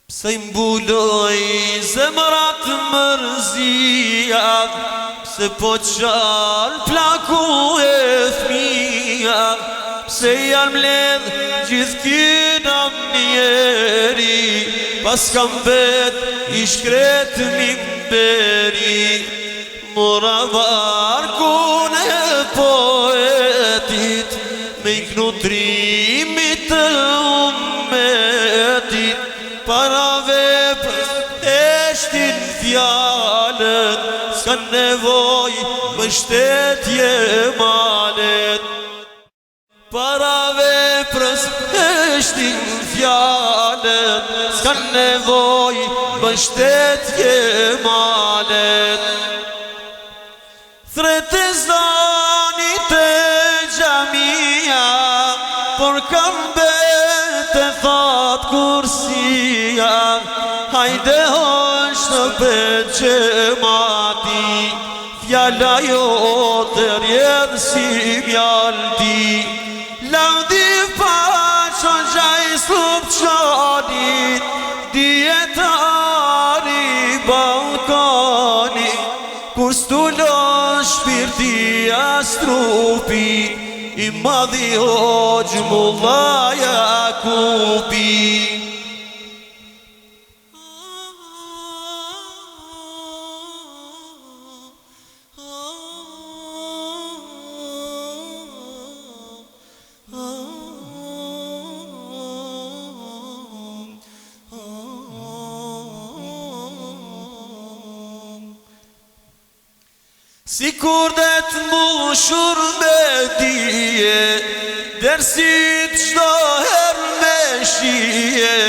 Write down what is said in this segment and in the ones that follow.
Pse I mbuloj zemrat mërzia, pse po qal plaku e fmija, pse janë mledh gjithë kina mjeri, pas kam vet I shkret mimberi. Mora varkun e poetit, me I knutrimit të umetit, para veprës eshtin fjalët, s'kan nevoj mbështetje malet. Para veprës eshtin fjalët, s'kan nevoj mbështetje malet. Thret e zanit e gjamia, por kam bete thot kursia, hajde hosh në pet gjemati, fjalla jo të rjedh si mjalti. Lavdi faqo gjaj slup qanit, dietari balkoni, kur stulon shpirti as trupi, I madhi hoqë mulla Jakubi. Si kur det mbushur me dije, dersit qdo her me shije,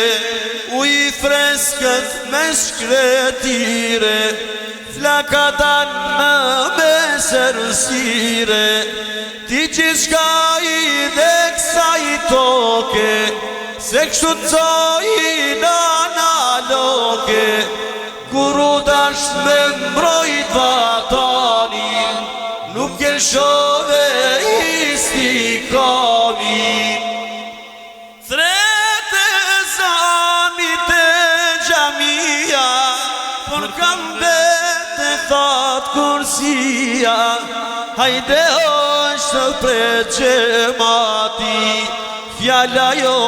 uj freskët me shkretire, flakatan me sersire. Ti gjithka I dhe kësaj toke, se kështu të cojnë analoge, kur u dash me mbrojt vatanin, nuk gjelshove istikamin. Thret e zanit e gjamia, por kam bete thot kursia, hajde hosh në pret gjemati, fjalla jo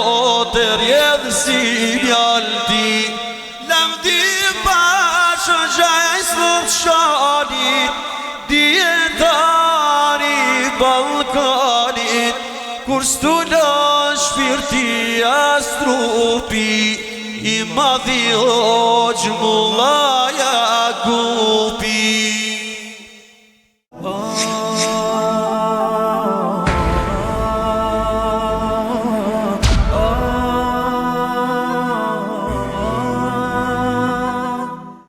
të rjedh si mjalti. Lavdi bashkë gjaj slup qanit, dietari balkanit, kur stulon shpirti as trupi, I madhi hoqë mulla Jakubi.